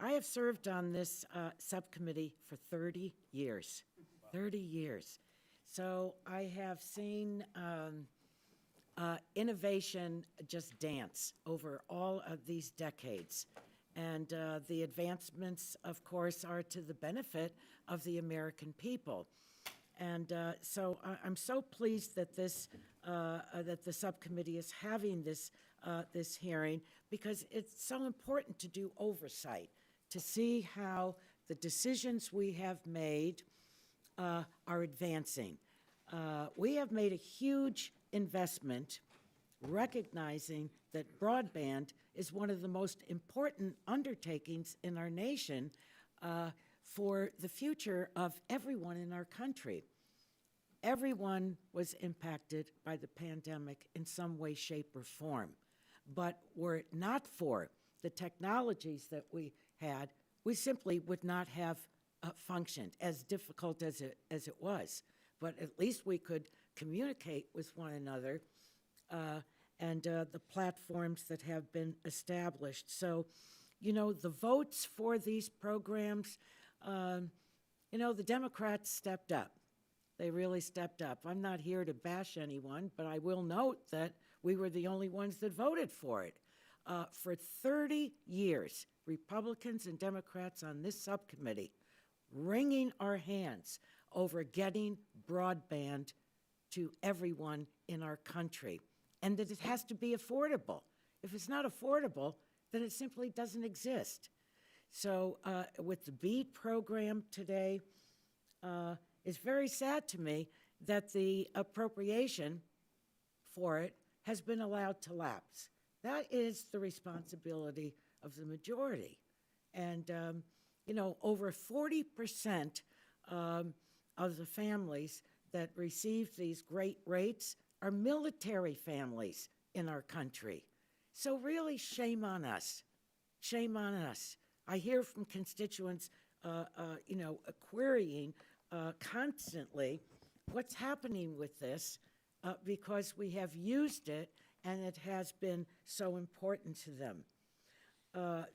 I have served on this subcommittee for 30 years. 30 years. So I have seen innovation just dance over all of these decades. And the advancements, of course, are to the benefit of the American people. And so I'm so pleased that that the subcommittee is having this hearing, because it's so important to do oversight, to see how the decisions we have made are advancing. We have made a huge investment recognizing that broadband is one of the most important undertakings in our nation for the future of everyone in our country. Everyone was impacted by the pandemic in some way, shape, or form. But were it not for the technologies that we had, we simply would not have functioned, as difficult as it was. But at least we could communicate with one another and the platforms that have been established. So, you know, the votes for these programs, you know, the Democrats stepped up. They really stepped up. I'm not here to bash anyone, but I will note that we were the only ones that voted for it. For 30 years, Republicans and Democrats on this subcommittee wringing our hands over getting broadband to everyone in our country, and that it has to be affordable. If it's not affordable, then it simply doesn't exist. So with the BEAD program today, it's very sad to me that the appropriation for it has been allowed to lapse. That is the responsibility of the majority. And, you know, over 40% of the families that receive these great rates are military families in our country. So really, shame on us. Shame on us. I hear from constituents, you know, querying constantly what's happening with this because we have used it and it has been so important to them.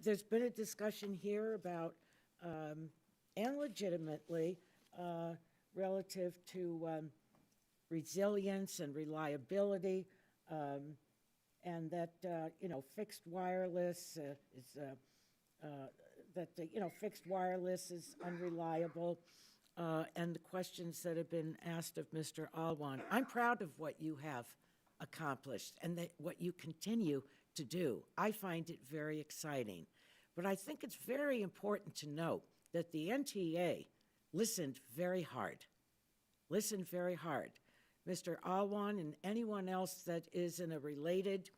There's been a discussion here about, and legitimately, relative to resilience and reliability, and that, you know, fixed wireless fixed wireless is unreliable, and the questions that have been asked of Mr. Alwan. I'm proud of what you have accomplished and what you continue to do. I find it very exciting. But I think it's very important to note that the NTA listened very hard. Listened very hard. Mr. Alwan and anyone else that is in a related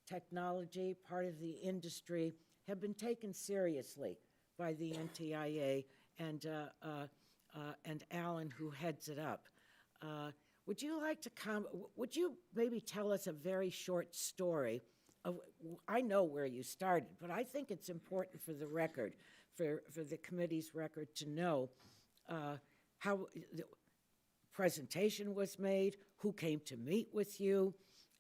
technology, part of the industry, have been taken seriously by the NTIA and Alan, who heads it up. Would you like to would you maybe tell us a very short story of, I know where you started, but I think it's important for the record, for the committee's record, to know how the presentation was made, who came to meet with you,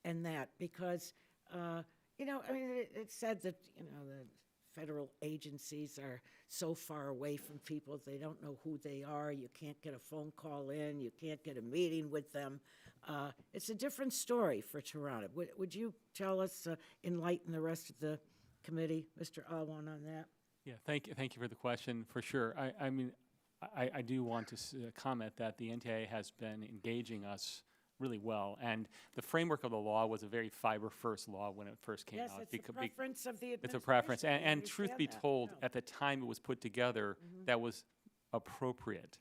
and that, because, you know, I mean, it's said that, you know, the federal agencies are so far away from people, they don't know who they are, you can't get a phone call in, you can't get a meeting with them. It's a different story for Toronto. Would you tell us, enlighten the rest of the committee, Mr. Alwan, on that? Yeah, thank you for the question, for sure. I mean, I do want to comment that the NTA has been engaging us really well, and the framework of the law was a very fiber-first law when it first came out. Yes, it's a preference of the administration. It's a preference, and truth be told, at the time it was put together, that was appropriate.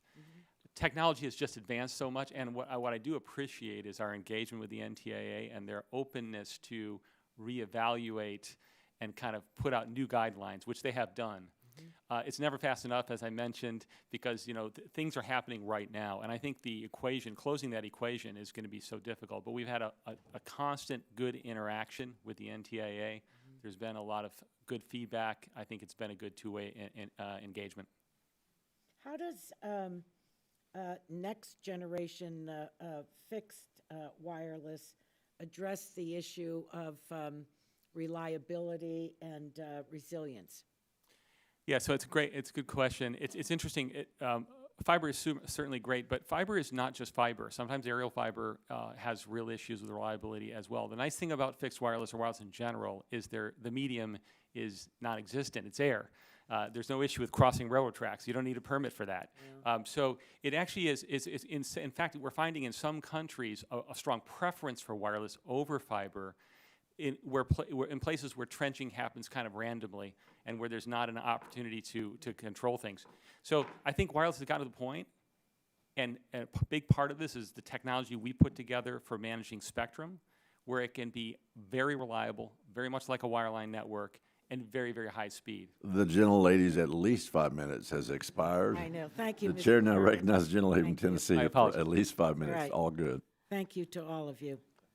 Technology has just advanced so much, and what I do appreciate is our engagement with the NTIA and their openness to reevaluate and kind of put out new guidelines, which they have done. It's never fast enough, as I mentioned, because, you know, things are happening right now. And I think the equation, closing that equation, is going to be so difficult. But we've had a constant good interaction with the NTIA. There's been a lot of good feedback. I think it's been a good two-way engagement. How does next generation fixed wireless address the issue of reliability and resilience? Yeah, so it's a good question. It's interesting. Fiber is certainly great, but fiber is not just fiber. Sometimes aerial fiber has real issues with reliability as well. The nice thing about fixed wireless or wireless in general is the medium is non-existent. It's air. There's no issue with crossing railroad tracks. You don't need a permit for that. Yeah. So it actually is in fact, we're finding in some countries a strong preference for wireless over fiber in places where trenching happens kind of randomly and where there's not an opportunity to control things. So I think wireless has gotten to the point, and a big part of this is the technology we put together for managing spectrum, where it can be very reliable, very much like a wireline network, and very, very high speed. The gentlelady's at least 5 minutes has expired. I know. Thank you, The Mr. chair now Berman. recognizes the gentlelady from Tennessee I for apologize. at least 5 minutes. Right. All good. Thank you to all of you.